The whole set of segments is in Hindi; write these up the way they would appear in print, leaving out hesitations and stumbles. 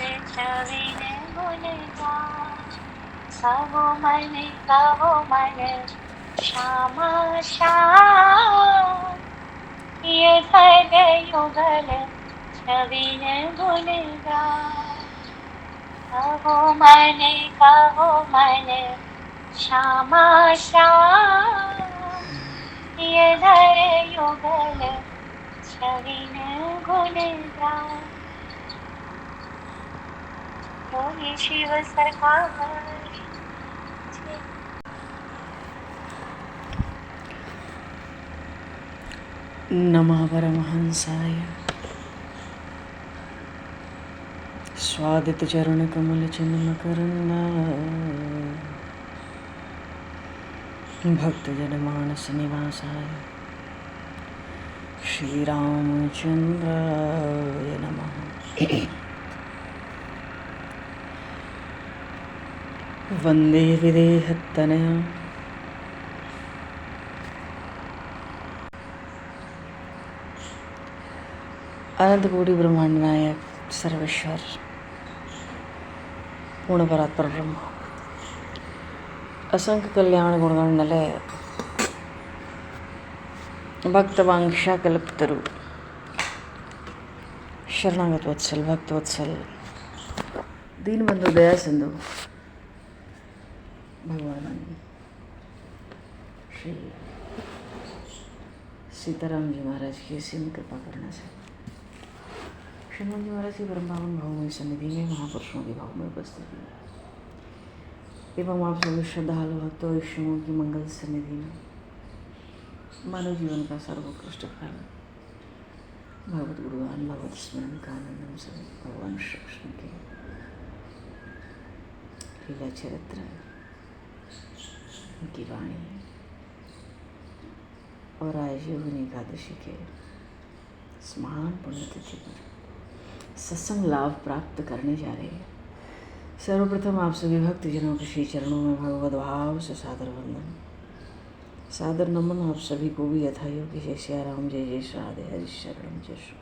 छविने गुणगान कहो मन श्यामा श्याम ये धर युगल छविने गुणगान कहो मन श्यामा श्याम ये धर युगल छविने गुणगान योगी शिव सरकार नमः परमहंसाय स्वादितचरणकमलचिन्मकरन्दाय भक्तजनमानसनिवासाय श्रीरामचन्द्राय नमः। वन्दे विदेहतनया अनंत कोटि ब्रह्मांड नायक सर्वेश्वर पूर्ण परात्पर ब्रह्म असंख्य कल्याण गुणगण निलय भक्तवांक्षा कल्पतरु शरणागत वत्सल भक्त वत्सल दीनबंधु दया सिंधु भगवान श्री सीताराम जी महाराज की सीम कृपा करने से श्रीमान जी महाराज की परम पावन भावमय सन्निधि में महापुरुषों की भावमय उपस्थिति एवं आप सभी श्रद्धालु भक्तों ईश्वरों की मंगल सन्निधि में मानव जीवन का सर्वोत्कृष्ट फल भगवत गुरुवान भगवत स्मरण का आनंद से भगवान श्री कृष्ण के लीला चरित्र उनकी वाणी और आज योगिनी एकादशी के इस महान पुण्यतिथि पर सत्संग लाभ प्राप्त करने जा रहे हैं। सर्वप्रथम आप सभी भक्तजनों के श्री चरणों में भगवत भाव से सादर वंदन सादर नमन आप सभी को भी यथायोग्य। जय श्री राम जय जय श्री राधे हरि शरणम जय श्री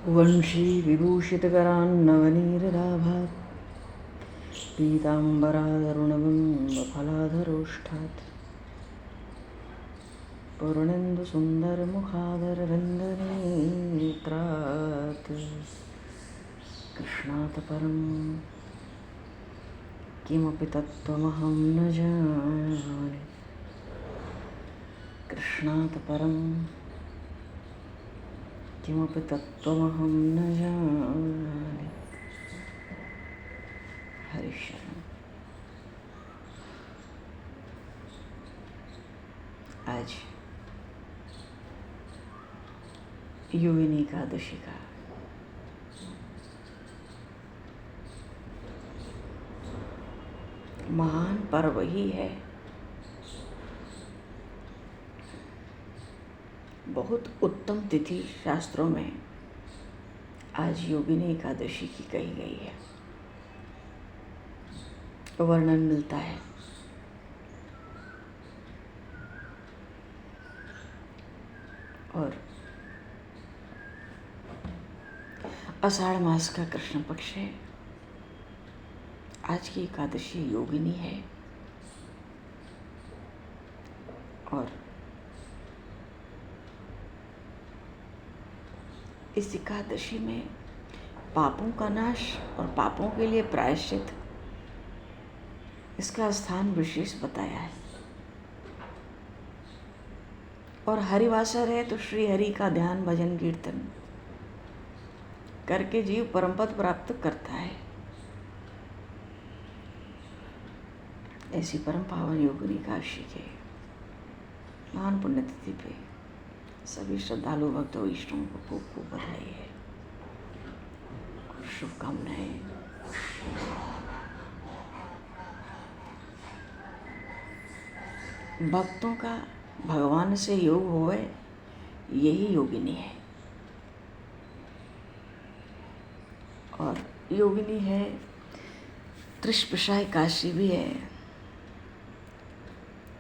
वंशी विभूषितकरान्नवनीरदाभात् पीताम्बरादरुणबिम्बफलाधरोष्ठात् पूर्णेन्दुसुन्दरमुखादरविन्दनेत्रात् कृष्णात् परं किमपि तत्त्वमहं न जाने कृष्णात् परं किमपि तत्त्वमहं न जाने हरिशरण। आज योगिनी एकादशी का महान पर्व ही है। बहुत उत्तम तिथि शास्त्रों में आज योगिनी एकादशी की कही गई है। वर्णन मिलता है और आषाढ़ मास का कृष्ण पक्ष है। आज की एकादशी योगिनी है और इस एकादशी में पापों का नाश और पापों के लिए प्रायश्चित इसका स्थान विशेष बताया है। और हरिवासर है तो श्री हरि का ध्यान भजन कीर्तन करके जीव परमपद प्राप्त करता है। ऐसी परम पावन योगिनी एकादशी के महान पुण्यतिथि पे सभी श्रद्धालु भक्तों ईष्टों को खूब खूब बधाई है और शुभकामनाएं। भक्तों का भगवान से योग होए यही योगिनी है। और योगिनी है त्रिशप्राशाय एकादशी भी है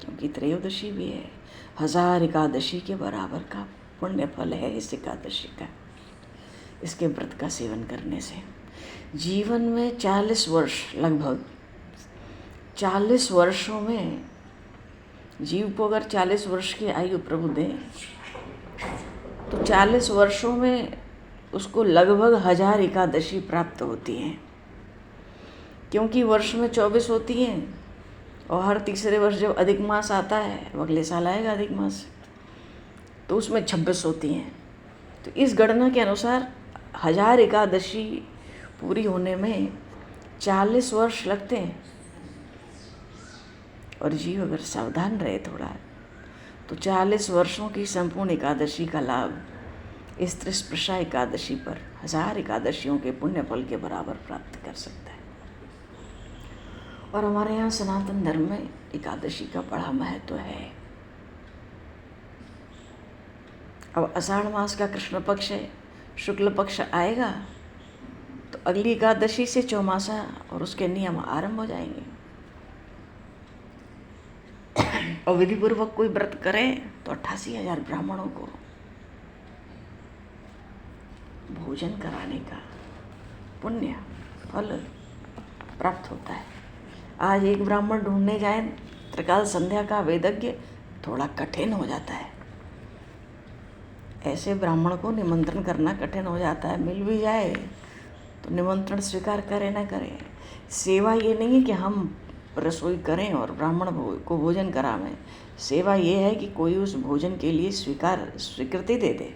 क्योंकि त्रयोदशी भी है, 1000 एकादशी के बराबर का पुण्य फल है इस एकादशी का, इसके व्रत का सेवन करने से। जीवन में 40 वर्ष, लगभग 40 वर्षों में जीव को अगर 40 वर्ष की आयु प्रभु दें तो 40 वर्षों में उसको लगभग 1000 एकादशी प्राप्त होती हैं, क्योंकि वर्ष में 24 होती हैं और हर तीसरे वर्ष जब अधिक मास आता है, अगले साल आएगा अधिक मास, तो उसमें 26 होती हैं। तो इस गणना के अनुसार 1000 एकादशी पूरी होने में 40 वर्ष लगते हैं। और जीव अगर सावधान रहे थोड़ा तो 40 वर्षों की संपूर्ण एकादशी का लाभ इस त्रिस्पर्शा एकादशी पर 1000 एकादशियों के पुण्य फल के बराबर प्राप्त कर सकता है। और हमारे यहाँ सनातन धर्म में एकादशी का बड़ा महत्व है। अब आषाढ़ मास का कृष्ण पक्ष है, शुक्ल पक्ष आएगा तो अगली एकादशी से चौमासा और उसके नियम आरंभ हो जाएंगे। और विधिपूर्वक कोई व्रत करे तो 88,000 ब्राह्मणों को भोजन कराने का पुण्य फल प्राप्त होता है। आज एक ब्राह्मण ढूंढने जाए त्रिकाल संध्या का वेदज्ञ थोड़ा कठिन हो जाता है। ऐसे ब्राह्मण को निमंत्रण करना कठिन हो जाता है। मिल भी जाए तो निमंत्रण स्वीकार करे ना करे। सेवा ये नहीं है कि हम रसोई करें और ब्राह्मण को भोजन करावें। सेवा ये है कि कोई उस भोजन के लिए स्वीकृति दे दे,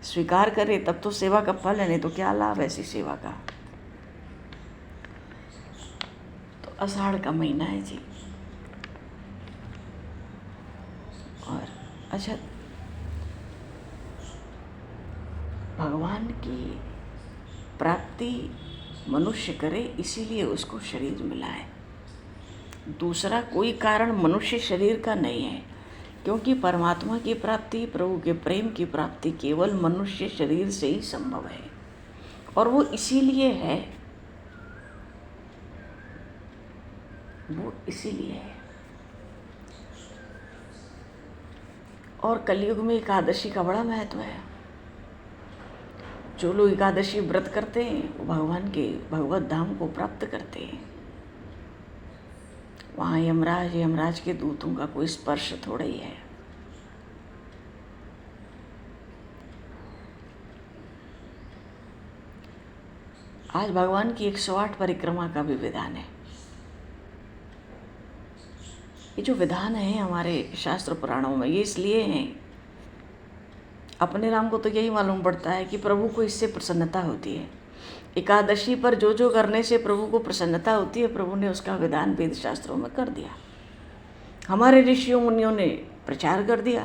स्वीकार करे, तब तो सेवा का फल है, नहीं तो क्या लाभ ऐसी सेवा का। तो आषाढ़ का महीना है जी। और अच्छा, भगवान की प्राप्ति मनुष्य करे इसीलिए उसको शरीर मिला है। दूसरा कोई कारण मनुष्य शरीर का नहीं है, क्योंकि परमात्मा की प्राप्ति, प्रभु के प्रेम की प्राप्ति केवल मनुष्य शरीर से ही संभव है। और वो इसीलिए है, वो इसीलिए है। और कलयुग में एकादशी का बड़ा महत्व है। जो लोग एकादशी व्रत करते हैं वो भगवान के भगवत धाम को प्राप्त करते हैं। वहाँ यमराज के दूतों का कोई स्पर्श थोड़ा ही है। आज भगवान की 108 परिक्रमा का भी विधान है। ये जो विधान है हमारे शास्त्र पुराणों में, ये इसलिए हैं, अपने राम को तो यही मालूम पड़ता है कि प्रभु को इससे प्रसन्नता होती है। एकादशी पर जो जो करने से प्रभु को प्रसन्नता होती है, प्रभु ने उसका विधान वेद शास्त्रों में कर दिया। हमारे ऋषियों मुनियों ने प्रचार कर दिया।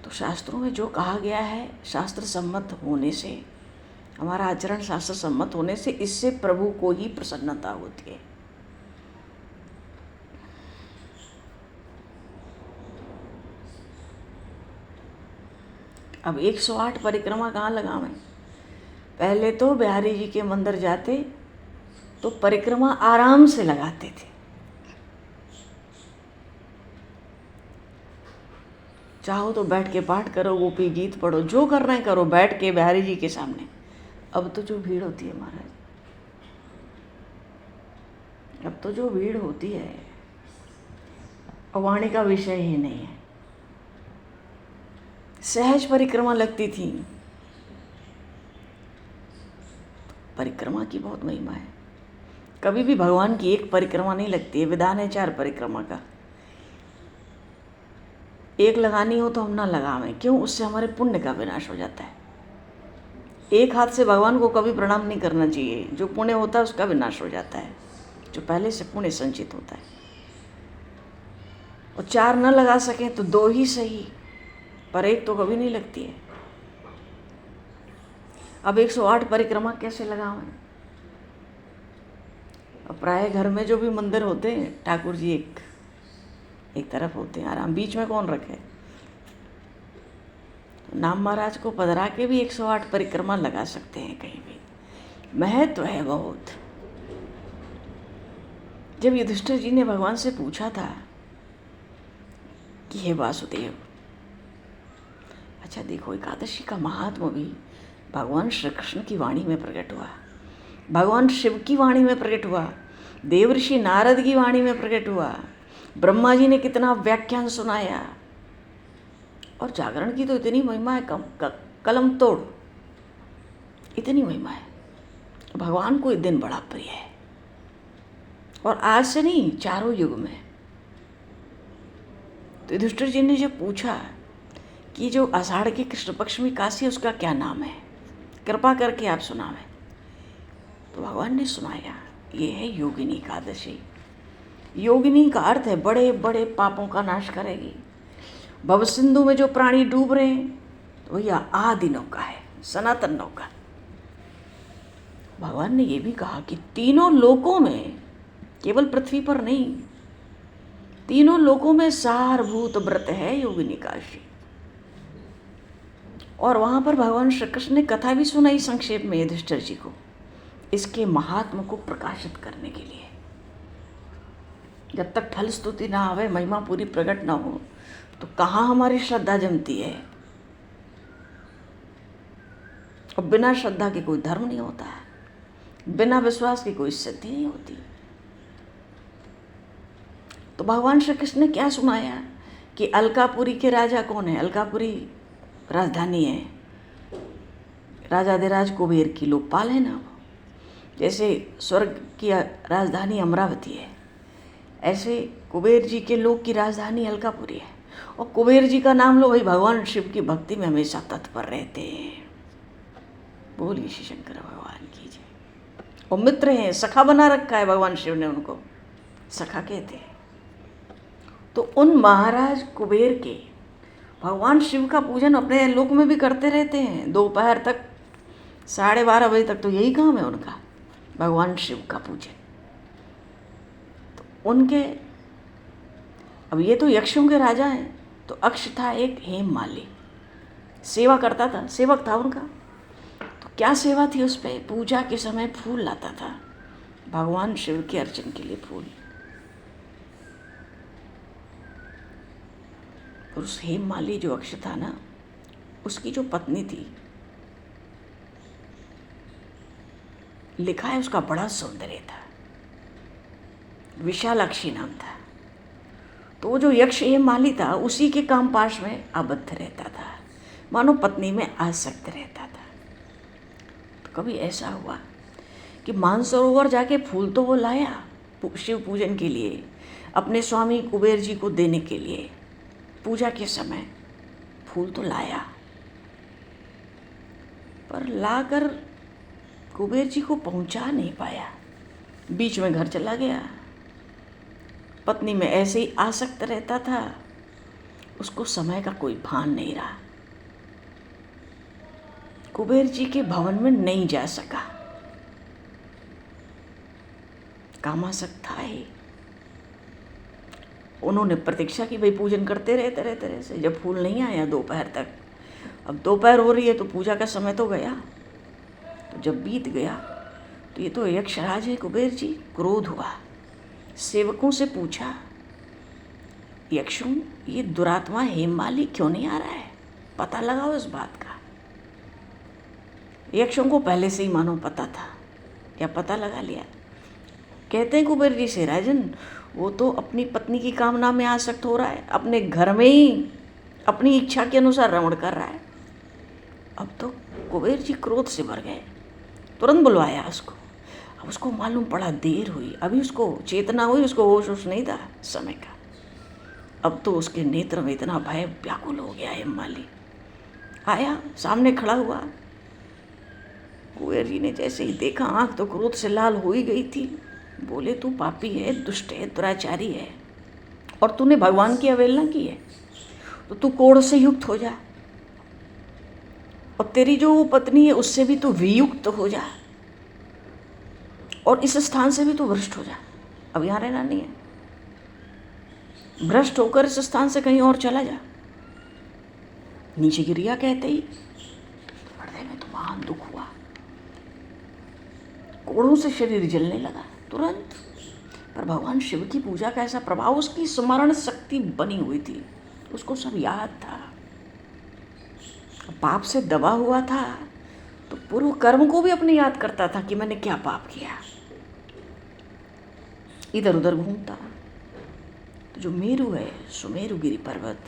तो शास्त्रों में जो कहा गया है, शास्त्र सम्मत होने से, हमारा आचरण शास्त्र सम्मत होने से, इससे प्रभु को ही प्रसन्नता होती है। अब 108 परिक्रमा कहाँ लगावें? पहले तो बिहारी जी के मंदिर जाते तो परिक्रमा आराम से लगाते थे। चाहो तो बैठ के पाठ करो, गोपी गीत पढ़ो, जो करना है करो बैठ के बिहारी जी के सामने। अब तो जो भीड़ होती है महाराज, अब तो जो भीड़ होती है, वाणी का विषय ही नहीं है। सहज परिक्रमा लगती थी। परिक्रमा की बहुत महिमा है। कभी भी भगवान की एक परिक्रमा नहीं लगती है। विधान है 4 परिक्रमा का। एक लगानी हो तो हम ना लगावें। क्यों? उससे हमारे पुण्य का विनाश हो जाता है। एक हाथ से भगवान को कभी प्रणाम नहीं करना चाहिए। जो पुण्य होता है उसका विनाश हो जाता है, जो पहले से पुण्य संचित होता है। और 4 न लगा सकें तो 2 ही सही, पर एक तो कभी नहीं लगती है। अब 108 परिक्रमा कैसे लगावें? अब प्राय घर में जो भी मंदिर होते हैं, ठाकुर जी एक तरफ होते हैं, आराम बीच में कौन रखे? नाम महाराज को पधरा के भी 108 परिक्रमा लगा सकते हैं कहीं भी। महत्व है बहुत। जब युधिष्ठिर जी ने भगवान से पूछा था कि हे वासुदेव। अच्छा देखो, एकादशी का महात्मा भी भगवान श्री कृष्ण की वाणी में प्रकट हुआ, भगवान शिव की वाणी में प्रकट हुआ, देवर्षि नारद की वाणी में प्रकट हुआ, ब्रह्मा जी ने कितना व्याख्यान सुनाया। और जागरण की तो इतनी महिमा है, कलम तोड़, इतनी महिमा है। भगवान को ये दिन बड़ा प्रिय है। और आज से नहीं, चारों युग में। तो युधिष्ठिर जी ने जब पूछा कि जो आषाढ़ के कृष्ण पक्ष में काशी है उसका क्या नाम है, कृपा करके आप सुनावें। तो भगवान ने सुनाया, ये है योगिनी एकादशी। योगिनी का अर्थ है बड़े बड़े पापों का नाश करेगी। भव सिंधु में जो प्राणी डूब रहे हैं तो भैया आदि नौका है, सनातन नौका। भगवान ने ये भी कहा कि तीनों लोकों में, केवल पृथ्वी पर नहीं, तीनों लोकों में सारभूत व्रत है योगिनी एकादशी। और वहाँ पर भगवान श्री कृष्ण ने कथा भी सुनाई संक्षेप में युधिष्ठिर जी को, इसके महात्मा को प्रकाशित करने के लिए। जब तक फल स्तुति ना आवे, महिमा पूरी प्रकट ना हो, तो कहाँ हमारी श्रद्धा जमती है। और बिना श्रद्धा के कोई धर्म नहीं होता है, बिना विश्वास की कोई सिद्धि नहीं होती। तो भगवान श्री कृष्ण ने क्या सुनाया कि अलकापुरी के राजा कौन है। अलकापुरी राजधानी है, राजाधिराज कुबेर की, लोकपाल है ना वो। जैसे स्वर्ग की राजधानी अमरावती है, ऐसे कुबेर जी के लोक की राजधानी अलकापुरी है। और कुबेर जी का नाम लो भाई, भगवान शिव की भक्ति में हमेशा तत्पर रहते हैं। बोलिए श्री शंकर भगवान की जय। और मित्र हैं, सखा बना रखा है भगवान शिव ने, उनको सखा कहते हैं। तो उन महाराज कुबेर के भगवान शिव का पूजन अपने लोक में भी करते रहते हैं। दोपहर तक, 12:30 बजे तक तो यही काम है उनका, भगवान शिव का पूजन। तो उनके, अब ये तो यक्षों के राजा हैं, तो अक्ष था एक हेममाली, सेवा करता था, सेवक था उनका। तो क्या सेवा थी उस पर, पूजा के समय फूल लाता था भगवान शिव के अर्चन के लिए, फूल। और उस हेममाली जो अक्ष था ना, उसकी जो पत्नी थी, लिखा है उसका बड़ा सौंदर्य था, विशालाक्षी नाम था। तो वो जो यक्ष हेममाली था, उसी के काम पाश में आबद्ध रहता था, मानो पत्नी में आसक्त रहता था। तो कभी ऐसा हुआ कि मानसरोवर जाके फूल तो वो लाया शिव पूजन के लिए, अपने स्वामी कुबेर जी को देने के लिए, पूजा के समय फूल तो लाया, पर लाकर कुबेर जी को पहुंचा नहीं पाया, बीच में घर चला गया। पत्नी में ऐसे ही आसक्त रहता था, उसको समय का कोई भान नहीं रहा। कुबेर जी के भवन में नहीं जा सका, कामासक्त था ही। उन्होंने प्रतीक्षा की, भाई पूजन करते रहते जब फूल नहीं आया दोपहर तक, अब दोपहर हो रही है तो पूजा का समय तो गया। तो जब बीत गया तो ये तो यक्षराज है कुबेर जी, क्रोध हुआ, सेवकों से पूछा, यक्षों ये दुरात्मा हेममाली क्यों नहीं आ रहा है, पता लगाओ इस बात का। यक्षों को पहले से ही मानो पता था, या पता लगा लिया। कहते हैं कुबेर जी से, राजन वो तो अपनी पत्नी की कामना में आसक्त हो रहा है, अपने घर में ही अपनी इच्छा के अनुसार रमण कर रहा है। अब तो कुबेर जी क्रोध से भर गए, तुरंत बुलवाया उसको। अब उसको मालूम पड़ा देर हुई, अभी उसको चेतना हुई, उसको होश नहीं था समय का। अब तो उसके नेत्र में इतना भय व्याकुल हो गया। हेममाली आया, सामने खड़ा हुआ। कुबेर जी ने जैसे ही देखा, आंख तो क्रोध से लाल हो ही गई थी। बोले, तू पापी है, दुष्ट है, दुराचारी है, और तूने भगवान की अवहेलना की है, तो तू कोढ़ से युक्त हो जा, और तेरी जो पत्नी है उससे भी तू वियुक्त हो जा, और इस स्थान से भी तू भ्रष्ट हो जा। अब यहाँ रहना नहीं है, भ्रष्ट होकर इस स्थान से कहीं और चला जा। नीचे गिरिया कहते ही हृदय में तो महान दुख हुआ, कोढ़ों से शरीर जलने लगा तुरंत। पर भगवान शिव की पूजा का ऐसा प्रभाव, उसकी स्मरण शक्ति बनी हुई थी, उसको सब याद था। पाप से दबा हुआ था तो पूर्व कर्म को भी अपने याद करता था कि मैंने क्या पाप किया। इधर उधर घूमता। तो जो मेरु है, सुमेरुगिरी पर्वत,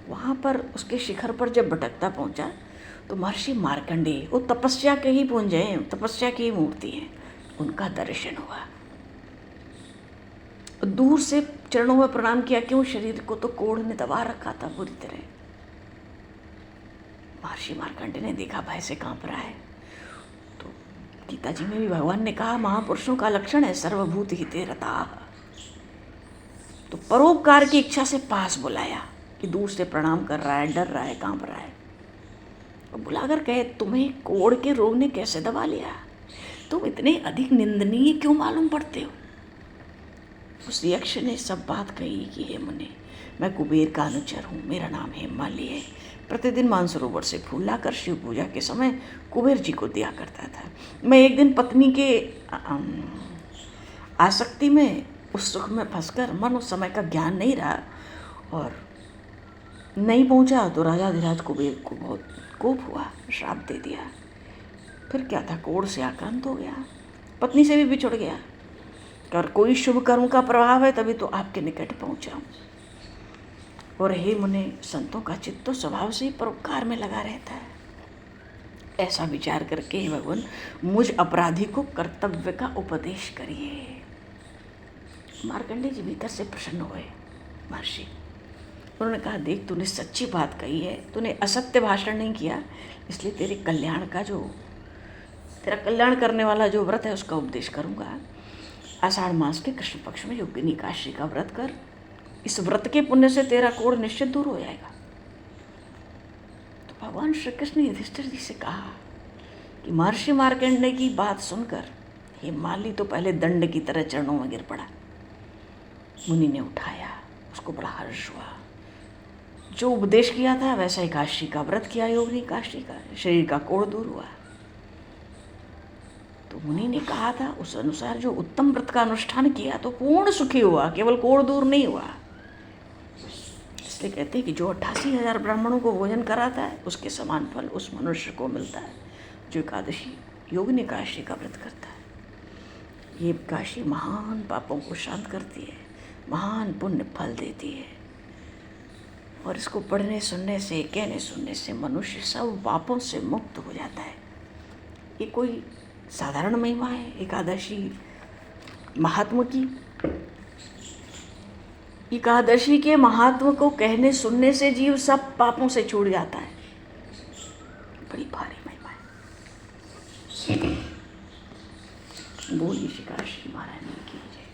वहाँ पर उसके शिखर पर जब भटकता पहुँचा तो महर्षि मार्कंडेय, वो तपस्या के ही पुंज हैं, तपस्या की ही मूर्ति हैं, उनका दर्शन हुआ। दूर से चरणों में प्रणाम किया, क्यों शरीर को तो कोढ़ ने दबा रखा था पूरी तरह। महर्षि मार्कंडेय ने देखा भय से कांप रहा है। तो गीता जी में भी भगवान ने कहा महापुरुषों का लक्षण है सर्वभूत हिते रताः। तो परोपकार की इच्छा से पास बुलाया कि दूर से प्रणाम कर रहा है, डर रहा है, कांप रहा है, और बुलाकर कहे तुम्हें कोढ़ के रोग ने कैसे दबा लिया, तुम इतने अधिक निंदनीय क्यों मालूम पड़ते हो। उस यक्ष ने सब बात कही कि हे मुने, मैं कुबेर का अनुचर हूँ, मेरा नाम हेममाली है। प्रतिदिन मानसरोवर से फूल लाकर शिव पूजा के समय कुबेर जी को दिया करता था। मैं एक दिन पत्नी के आसक्ति में, उस सुख में फंसकर मन उस समय का ज्ञान नहीं रहा और नहीं पहुँचा तो राजाधिराज कुबेर को बहुत कोप हुआ, श्राप दे दिया। फिर क्या था, कोढ़ से आक्रांत हो गया, पत्नी से भी बिछुड़ गया। और कोई शुभ कर्म का प्रभाव है तभी तो आपके निकट पहुँचा हूँ। और हे मुने, संतों का चित्त तो स्वभाव से ही परोपकार में लगा रहता है। ऐसा विचार करके हे भगवान, मुझ अपराधी को कर्तव्य का उपदेश करिए। मार्कंडेय जी भीतर से प्रसन्न हुए महर्षि। उन्होंने कहा देख, तूने सच्ची बात कही है, तूने असत्य भाषण नहीं किया, इसलिए तेरे कल्याण का जो, तेरा कल्याण करने वाला जो व्रत है उसका उपदेश करूँगा। आषाढ़ मास के कृष्ण पक्ष में योगिनी एकादशी का व्रत कर, इस व्रत के पुण्य से तेरा कोढ़ निश्चित दूर हो जाएगा। तो भगवान श्री कृष्ण ने युधिष्ठिर जी से कहा कि महर्षि मार्कंडेय की बात सुनकर हेममाली तो पहले दंड की तरह चरणों में गिर पड़ा। मुनि ने उठाया, उसको बड़ा हर्ष हुआ। जो उपदेश किया था वैसा एकादशी का व्रत किया, योगिनी एकादशी का, शरीर का कोढ़ दूर हुआ। तो मुनि ने कहा था उस अनुसार जो उत्तम व्रत का अनुष्ठान किया तो पूर्ण सुखी हुआ, केवल कोढ़ दूर नहीं हुआ। इसलिए कहते हैं कि जो 88,000 ब्राह्मणों को भोजन कराता है उसके समान फल उस मनुष्य को मिलता है जो एकादशी, योगिनी एकादशी का व्रत करता है। ये एकादशी महान पापों को शांत करती है, महान पुण्य फल देती है। और इसको पढ़ने सुनने से, कहने सुनने से मनुष्य सब पापों से मुक्त हो जाता है। ये कोई साधारण महिमा है एकादशी महात्म की। एकादशी के महात्म को कहने सुनने से जीव सब पापों से छूट जाता है। बड़ी भारी महिमा है। बोलिए श्री काशी महारानी की जय।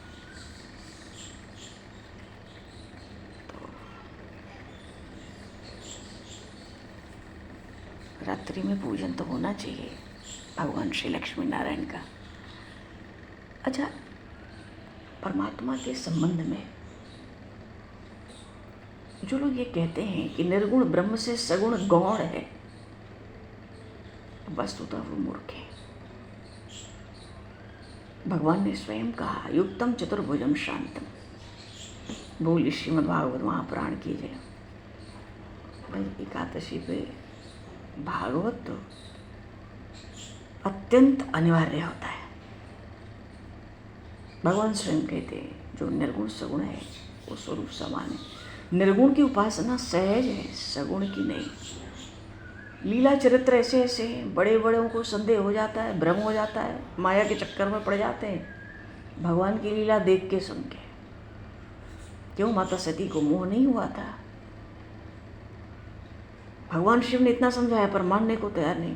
तो रात्रि में पूजन तो होना चाहिए भगवान श्री लक्ष्मी नारायण का। अच्छा, परमात्मा के संबंध में जो लोग ये कहते हैं कि निर्गुण ब्रह्म से सगुण गौण है, वस्तुतः वो मूर्ख है। भगवान ने स्वयं कहा युक्तम चतुर्भुजम शांतम। बोलिए श्रीमद्भागवत महापुराण की जय। भाई एकादशी पे भागवत तो अत्यंत अनिवार्य होता है। भगवान स्वयं कहते हैं जो निर्गुण सगुण है वो स्वरूप समान है। निर्गुण की उपासना सहज है, सगुण की नहीं। लीला चरित्र ऐसे ऐसे बड़े बड़ों को संदेह हो जाता है, भ्रम हो जाता है, माया के चक्कर में पड़ जाते हैं भगवान की लीला देख के सुन के। क्यों माता सती को मोह नहीं हुआ था? भगवान शिव ने इतना समझाया पर मानने को तैयार नहीं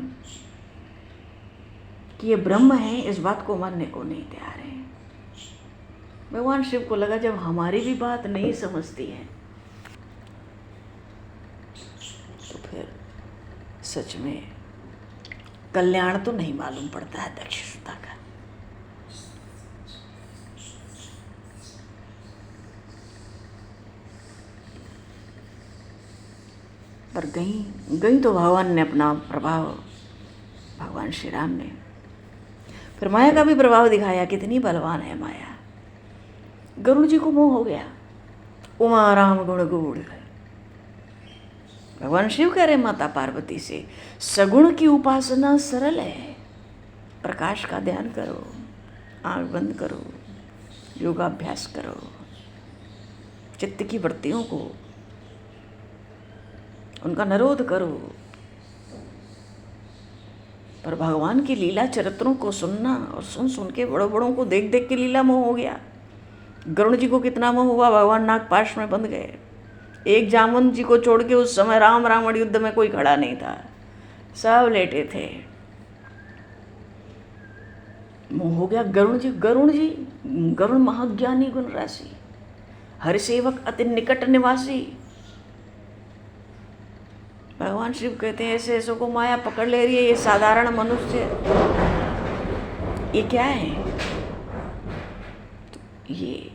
कि ये ब्रह्म है, इस बात को मानने को नहीं तैयार है। भगवान शिव को लगा जब हमारी भी बात नहीं समझती है तो फिर सच में कल्याण तो नहीं मालूम पड़ता है दक्षता का। पर गई तो भगवान ने अपना प्रभाव, भगवान श्री राम ने फिर माया का भी प्रभाव दिखाया। कितनी बलवान है माया। गरुड़ जी को मोह हो गया, उमा राम गुण गूढ़ है, भगवान शिव कह रहे माता पार्वती से, सगुण की उपासना सरल है। प्रकाश का ध्यान करो, आंख बंद करो, योगाभ्यास करो, चित्त की वृत्तियों को उनका निरोध करो। पर भगवान की लीला चरित्रों को सुनना और सुन सुन के बड़ों बड़ों को देख देख के लीला मोह हो गया। गरुण जी को कितना मोह हुआ, भगवान नागपाश में बंध गए। एक जामवंत जी को छोड़ के उस समय राम रावण युद्ध में कोई खड़ा नहीं था, सब लेटे थे। मोह हो गया गरुण जी। गरुण महाज्ञानी गुण राशि, हरिसेवक अति निकट निवासी। भगवान शिव कहते हैं ऐसे ऐसों को माया पकड़ ले रही है, ये साधारण मनुष्य ये क्या है? तो ये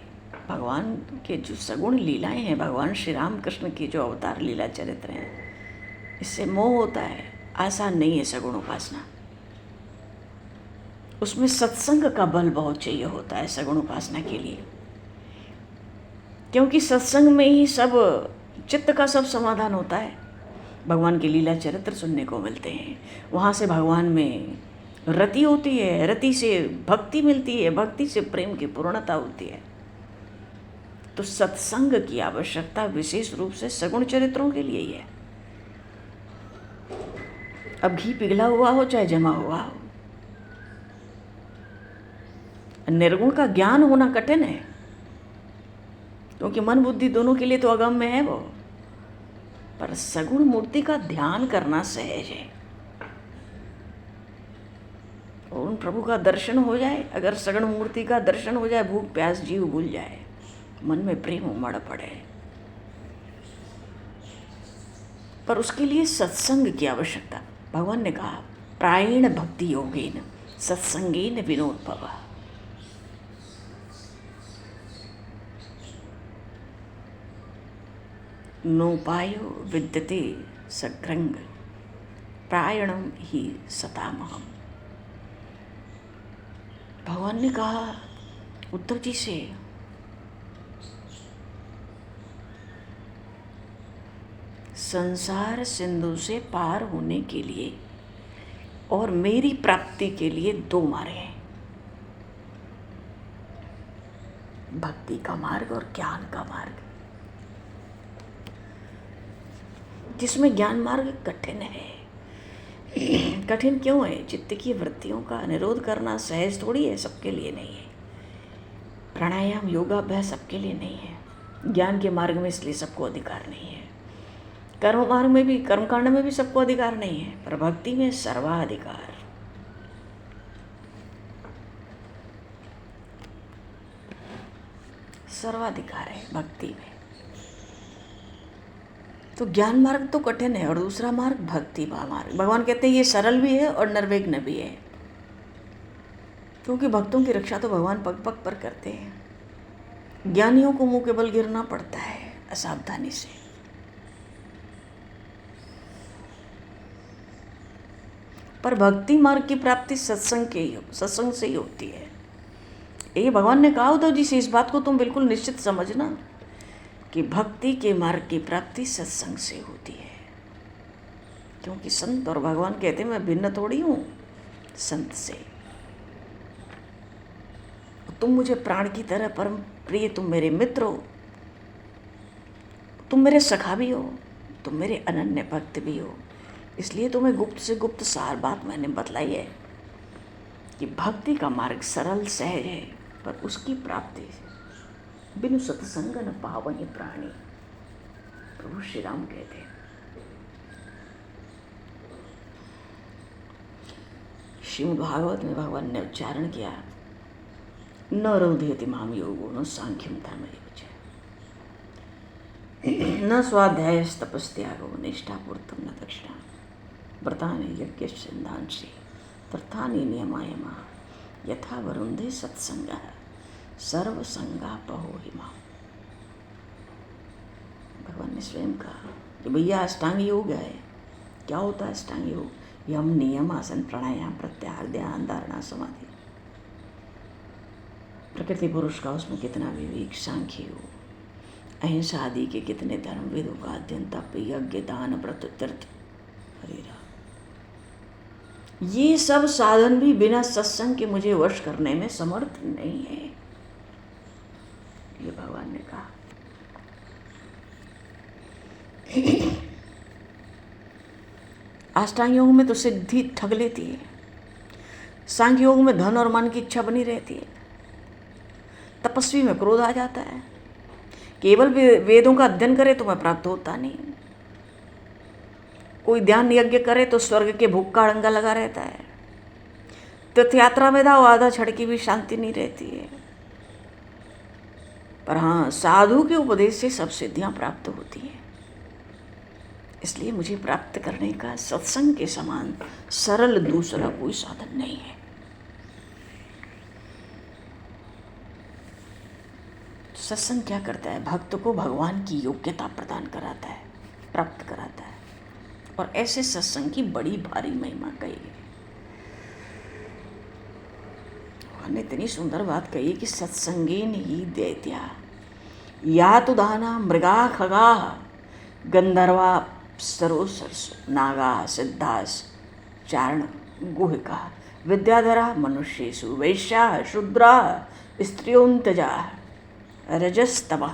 भगवान के जो सगुण लीलाएं हैं, भगवान श्री राम कृष्ण की जो अवतार लीला चरित्र हैं, इससे मोह होता है। आसान नहीं है सगुण उपासना, उसमें सत्संग का बल बहुत चाहिए होता है सगुण उपासना के लिए, क्योंकि सत्संग में ही सब चित्त का सब समाधान होता है। भगवान की लीला चरित्र सुनने को मिलते हैं, वहाँ से भगवान में रति होती है, रति से भक्ति मिलती है, भक्ति से प्रेम की पूर्णता होती है। तो सत्संग की आवश्यकता विशेष रूप से सगुण चरित्रों के लिए ही है। अब घी पिघला हुआ हो चाहे जमा हुआ हो, निर्गुण का ज्ञान होना कठिन है, क्योंकि मन बुद्धि दोनों के लिए तो अगम्य है वो। पर सगुण मूर्ति का ध्यान करना सहज है, और उन प्रभु का दर्शन हो जाए, अगर सगुण मूर्ति का दर्शन हो जाए, भूख प्यास जीव भूल जाए, मन में प्रेम उमड़ पड़े। पर उसके लिए सत्संग की आवश्यकता। भगवान ने कहा प्रायण भक्ति योगेन सत्संगेन विनोद भव। नोपायो विद्यते सग्रंग प्रायणम ही सतामहम। भगवान ने कहा उद्धव जी से, संसार सिंधु से पार होने के लिए और मेरी प्राप्ति के लिए दो मार्ग हैं, भक्ति का मार्ग और ज्ञान का मार्ग। जिसमें ज्ञान मार्ग कठिन है। कठिन क्यों है? चित्त की वृत्तियों का निरोध करना सहज थोड़ी है, सबके लिए नहीं है। प्राणायाम योगाभ्यास सबके लिए नहीं है। ज्ञान के मार्ग में इसलिए सबको अधिकार नहीं है, कर्म मार्ग में भी, कर्मकांड में भी सबको अधिकार नहीं है, पर भक्ति में सर्वाधिकार। सर्वाधिकार है भक्ति में। तो ज्ञान मार्ग तो कठिन है, और दूसरा मार्ग भक्ति का मार्ग। भगवान कहते हैं ये सरल भी है और निर्विघ्न भी है, क्योंकि भक्तों की रक्षा तो भगवान पग पग पर करते हैं। ज्ञानियों को मुंह के बल गिरना पड़ता है असावधानी से। पर भक्ति मार्ग की प्राप्ति सत्संग से ही होती है। ये भगवान ने कहा उद्धव जी से, इस बात को तुम बिल्कुल निश्चित समझना कि भक्ति के मार्ग की प्राप्ति सत्संग से होती है। क्योंकि संत और भगवान कहते हैं मैं भिन्न थोड़ी हूँ संत से। तुम मुझे प्राण की तरह परम प्रिय, तुम मेरे मित्र हो, तुम मेरे सखा भी हो, तुम मेरे अनन्य भक्त भी हो। इसलिए तुम्हें गुप्त से गुप्त सार बात मैंने बतलाई है कि भक्ति का मार्ग सरल सहज है, पर उसकी प्राप्ति बिनु सत्संग न पावनि प्राणी, प्रभु श्री राम कहते हैं। श्रीमद् भागवत में भगवान ने उच्चारण किया, न रोधयति माम योगो न सांख्यम धर्मयोगो च न स्वाध्यायस्तपस्त्यागो निष्ठापूर्तम न दक्षिणा व्रतानि यज्ञश्चिन्दांसि तीर्थानि नियमायमा यथा वरुन्धे सत्संगः सर्वसंगापहो हिमा। भगवान ने स्वयं कहा कि भैया अष्टांग योग है। क्या होता है अष्टांग योग? यम, नियम, आसन, प्राणायाम, प्रत्याहार, ध्यान, धारणा, समाधि। प्रकृति पुरुष का उसमें कितना विवेक, सांख्य योग, अहिंसा आदि के कितने धर्म, वेदों का अध्ययन, तप, यज्ञ, दान, व्रत, तीर्थ, हरे राम, ये सब साधन भी बिना सत्संग के मुझे वश करने में समर्थ नहीं है, ये भगवान ने कहा। अष्टांग योग में तो सिद्धि ठग लेती है, सांख्य योग में धन और मन की इच्छा बनी रहती है, तपस्वी में क्रोध आ जाता है, केवल वेदों का अध्ययन करे तो मैं प्राप्त होता नहीं, कोई ध्यान यज्ञ करे तो स्वर्ग के भूख का अड़ंगा लगा रहता है, तीर्थ यात्रा में जाओ आधा क्षण की भी शांति नहीं रहती है। पर हाँ, साधु के उपदेश से सब सिद्धियां प्राप्त होती हैं। इसलिए मुझे प्राप्त करने का सत्संग के समान सरल दूसरा कोई साधन नहीं है। सत्संग क्या करता है? भक्त को भगवान की योग्यता प्रदान कराता है, प्राप्त कराता है। और ऐसे सत्संग की बड़ी भारी महिमा कही है। भगवान ने इतनी सुंदर बात कही कि सत्संगेन ही दैत्या या तो दाना मृगा खगा गंधर्वा सरोसरस नागा सिद्धास चारण गुहिका विद्याधरा मनुष्येषु वैश्या शूद्रा स्त्रियोन्तजा रजस्तव।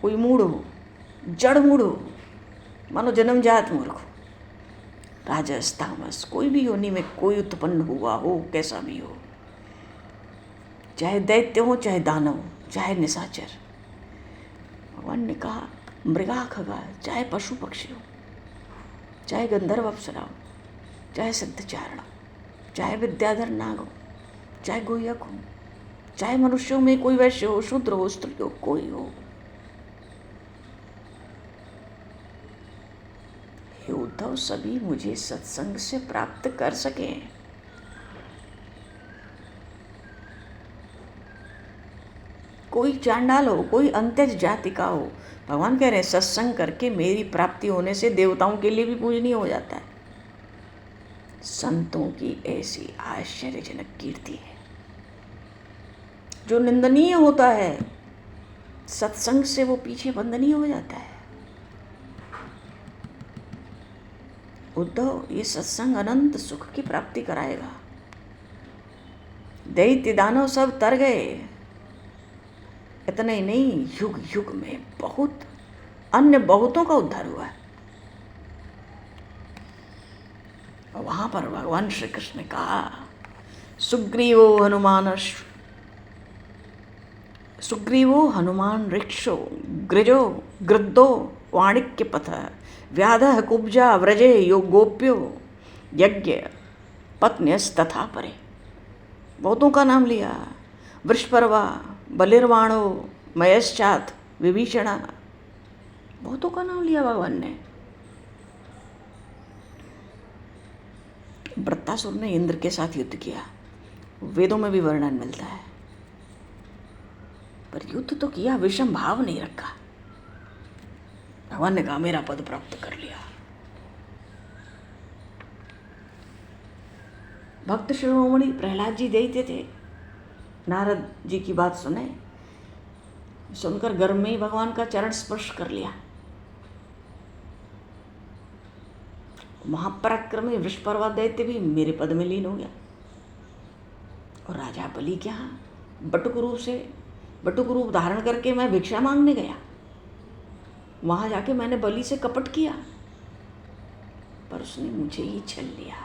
कोई मूढ़ हो, जड़ मूढ़ हो, मानो जन्मजात मूर्ख हो, राजस तामस कोई भी योनि में कोई उत्पन्न हुआ हो, कैसा भी हो, चाहे दैत्य हो, चाहे दानव, चाहे निशाचर। भगवान ने कहा मृगा खगा, चाहे पशु पक्षी हो, चाहे गंधर्व अप्सरा हो, चाहे सिद्धचारण, चाहे विद्याधर नाग हो, चाहे गुह्यक हो, चाहे मनुष्यों में कोई वैश्य हो, शूद्र हो, स्त्री हो, कोई हो, हे उद्धव सभी मुझे सत्संग से प्राप्त कर सके। कोई चांडाल हो, कोई अंत्यज जाति का हो, भगवान कह रहे हैं सत्संग करके मेरी प्राप्ति होने से देवताओं के लिए भी पूजनीय हो जाता है। संतों की ऐसी आश्चर्यजनक कीर्ति है। जो निंदनीय होता है सत्संग से वो पीछे बंदनीय हो जाता है। उद्धव, ये सत्संग अनंत सुख की प्राप्ति कराएगा। दैत्य दानव सब तर गए, इतना ही नहीं, युग युग में बहुत अन्य बहुतों का उद्धार हुआ है। और वहां पर भगवान श्री कृष्ण ने कहा सुग्रीवो हनुमान ऋक्षो गृजो गृद्धो वाणिक्य पथ व्याधः कुब्जा व्रजे यो गोप्यो यज्ञ पत्न्यस्तथा परे। बहुतों का नाम लिया, वृषपर्वा, बलिर्वाणो, मयश्चात, विभीषणा, बहुतों का नाम लिया भगवान ने। वृत्तासुर ने इंद्र के साथ युद्ध किया, वेदों में भी वर्णन मिलता है, पर युद्ध तो किया, विषम भाव नहीं रखा। भगवान ने कहा मेरा पद प्राप्त कर लिया। भक्त शिरोमणि प्रहलाद जी दैत्य थे, नारद जी की बात सुने, सुनकर गर्भ में ही भगवान का चरण स्पर्श कर लिया। महापराक्रमी वृषपर्वा दैत्य भी मेरे पद में लीन हो गया। और राजा बलि क्या, बटुक रूप धारण करके मैं भिक्षा मांगने गया, वहां जाके मैंने बलि से कपट किया, पर उसने मुझे ही छल लिया।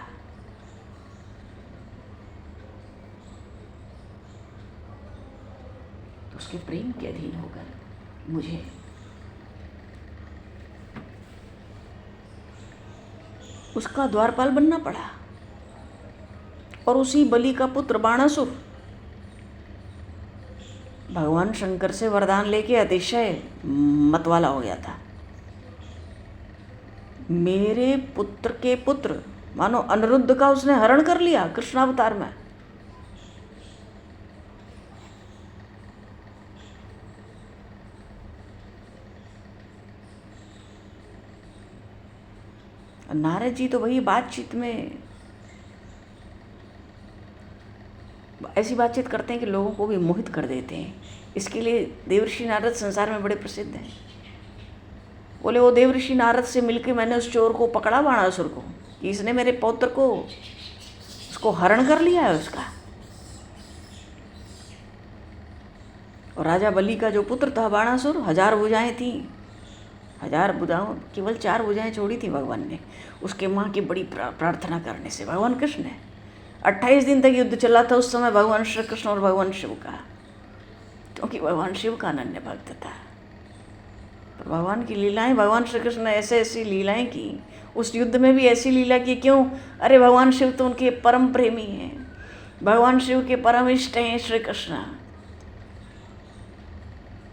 तो उसके प्रेम के अधीन होकर मुझे उसका द्वारपाल बनना पड़ा। और उसी बलि का पुत्र बाणासुर भगवान शंकर से वरदान लेके अतिशय मतवाला हो गया था। मेरे पुत्र के पुत्र मानो अनिरुद्ध का उसने हरण कर लिया कृष्णावतार में। नारद जी तो वही बातचीत में ऐसी बातचीत करते हैं कि लोगों को भी मोहित कर देते हैं। इसके लिए देवर्षि नारद संसार में बड़े प्रसिद्ध हैं। बोले वो देवर्षि नारद से मिलकर मैंने उस चोर को पकड़ा, बाणासुर को, कि इसने मेरे पौत्र को, उसको हरण कर लिया है उसका। और राजा बलि का जो पुत्र था बाणासुर, 1000 भुजाएं थी, 1000 भुजाओं केवल 4 भुजाएं छोड़ी थी भगवान ने। उसके माँ की बड़ी प्रार्थना करने से भगवान कृष्ण ने 28 दिन तक युद्ध चला था उस समय भगवान श्री कृष्ण और भगवान शिव का, क्योंकि भगवान शिव का अनन्य भक्त था। पर भगवान की लीलाएं, भगवान श्री कृष्ण ने ऐसे ऐसी लीलाएं की, उस युद्ध में भी ऐसी लीला की। क्यों? अरे भगवान शिव तो उनके परम प्रेमी हैं, भगवान शिव के परम इष्ट हैं श्री कृष्ण।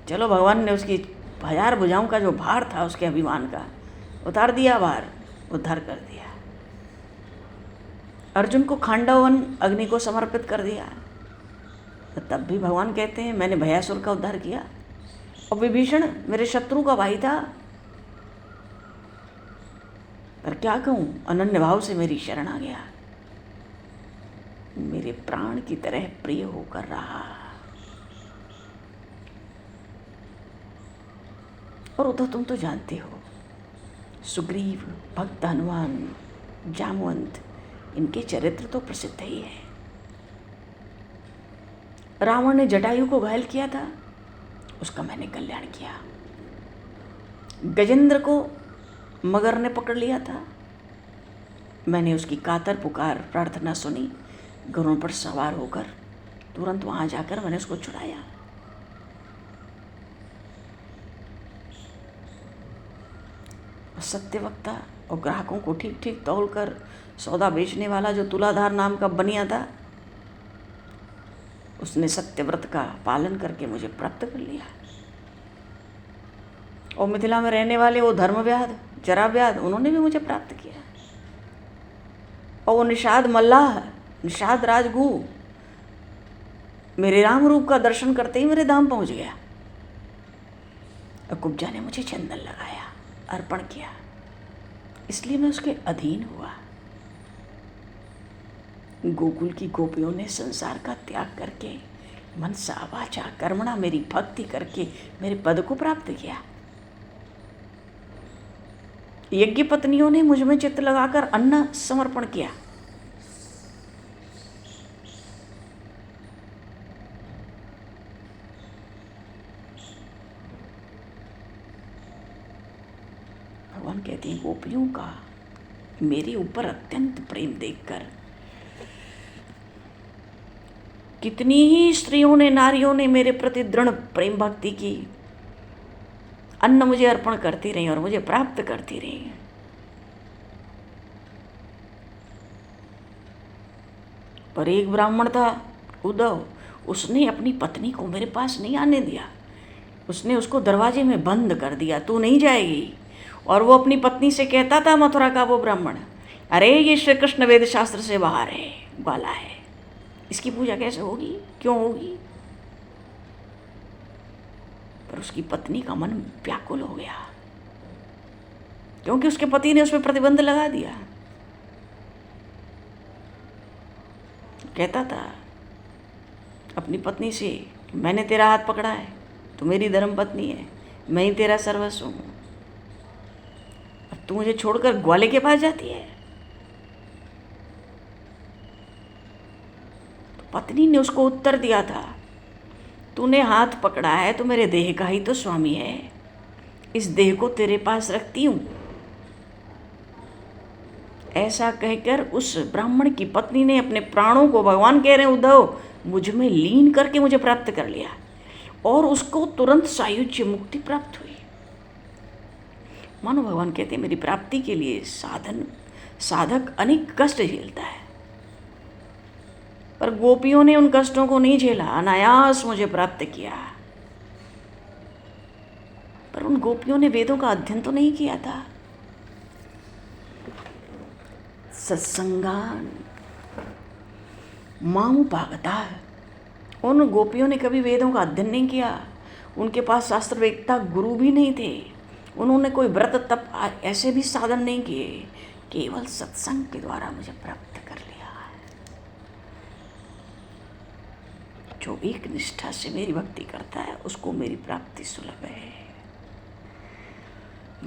चलो भगवान ने उसकी 1000 भुजाओं का जो भार था उसके अभिमान का उतार दिया, भार उद्धार कर दिया। अर्जुन को खांडवन अग्नि को समर्पित कर दिया। तो तब भी भगवान कहते हैं मैंने भयासुर का उद्धार किया। और विभीषण मेरे शत्रु का भाई था, पर क्या कहूं, अनन्य भाव से मेरी शरण आ गया, मेरे प्राण की तरह प्रिय होकर रहा। और उधर तुम तो जानते हो, सुग्रीव, भक्त हनुमान, जामवंत, इनके चरित्र तो प्रसिद्ध ही है। रावण ने जटायु को घायल किया था, उसका मैंने कल्याण किया। गजेंद्र को मगर ने पकड़ लिया था, मैंने उसकी कातर पुकार प्रार्थना सुनी, घोड़ों पर सवार होकर तुरंत वहां जाकर मैंने उसको छुड़ाया। सत्यवक्ता और ग्राहकों को ठीक ठीक तौलकर सौदा बेचने वाला जो तुलाधार नाम का बनिया था, उसने सत्यव्रत का पालन करके मुझे प्राप्त कर लिया। और मिथिला में रहने वाले वो धर्मव्याध, जराव्याध, उन्होंने भी मुझे प्राप्त किया। और वो निषाद मल्लाह, निषाद राजगु, मेरे राम रूप का दर्शन करते ही मेरे धाम पहुंच गया। और कुब्जा ने मुझे चंदन लगाया, अर्पण किया, इसलिए मैं उसके अधीन हुआ। गोकुल की गोपियों ने संसार का त्याग करके मनसा वाचा कर्मणा मेरी भक्ति करके मेरे पद को प्राप्त किया। यज्ञ पत्नियों ने मुझ में चित्त लगाकर अन्न समर्पण किया। भगवान कहते हैं गोपियों का मेरे ऊपर अत्यंत प्रेम देखकर कितनी ही स्त्रियों ने, नारियों ने मेरे प्रति दृढ़ प्रेम भक्ति की, अन्न मुझे अर्पण करती रही और मुझे प्राप्त करती रही। पर एक ब्राह्मण था उद्धव, उसने अपनी पत्नी को मेरे पास नहीं आने दिया। उसने उसको दरवाजे में बंद कर दिया, तू नहीं जाएगी। और वो अपनी पत्नी से कहता था, मथुरा का वो ब्राह्मण, अरे ये श्री कृष्ण वेद शास्त्र से बाहर है, ग्वाला है, इसकी पूजा कैसे होगी, क्यों होगी। पर उसकी पत्नी का मन व्याकुल हो गया, क्योंकि उसके पति ने उस पर प्रतिबंध लगा दिया। कहता था अपनी पत्नी से, मैंने तेरा हाथ पकड़ा है, तू मेरी धर्म पत्नी है, मैं ही तेरा सर्वस्व हूँ, अब तू मुझे छोड़कर ग्वाले के पास जाती है। पत्नी ने उसको उत्तर दिया था, तूने हाथ पकड़ा है तो मेरे देह का ही तो स्वामी है, इस देह को तेरे पास रखती हूँ। ऐसा कहकर उस ब्राह्मण की पत्नी ने अपने प्राणों को, भगवान कह रहे हैं उद्धव, मुझ में लीन करके मुझे प्राप्त कर लिया और उसको तुरंत सायुज्य मुक्ति प्राप्त हुई। मानो भगवान कहते हैं मेरी प्राप्ति के लिए साधक अनेक कष्ट झेलता है, पर गोपियों ने उन कष्टों को नहीं झेला, अनायास मुझे प्राप्त किया। पर उन गोपियों ने वेदों का अध्ययन तो नहीं किया था। सत्संगान मामुपागता, उन गोपियों ने कभी वेदों का अध्ययन नहीं किया, उनके पास शास्त्र वेदता गुरु भी नहीं थे, उन्होंने कोई व्रत तप ऐसे भी साधन नहीं किए, केवल सत्संग के द्वारा मुझे प्राप्त कर लिया। जो एक निष्ठा से मेरी भक्ति करता है उसको मेरी प्राप्ति सुलभ है।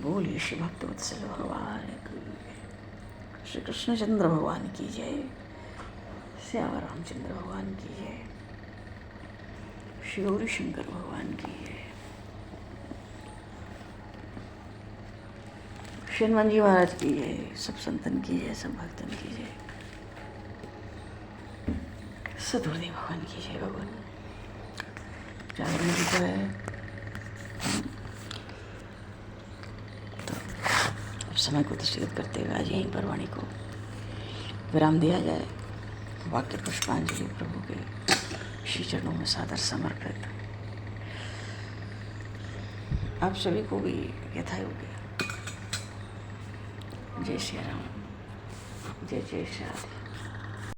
बोलिए श्री भक्तवत्सल भगवान की, श्री कृष्णचंद्र भगवान की जय, श्याम रामचंद्र भगवान की जय, श्री गौरी शंकर भगवान की जय, श्री हनुमान जी महाराज की जय, सब संतन की जय, सब भक्तन की जय, सदगुरुदेव भगवान की जय। भगवान जागरण तो है, तो अब समय को तस्वीर करते हुए आज यहीं पर वाणी को विराम दिया जाए। वाक्य पुष्पांजलि प्रभु के श्री चरणों में सादर समर्पित। आप सभी को भी यथायोग्य जय श्री राम, जय जय श्री राधे।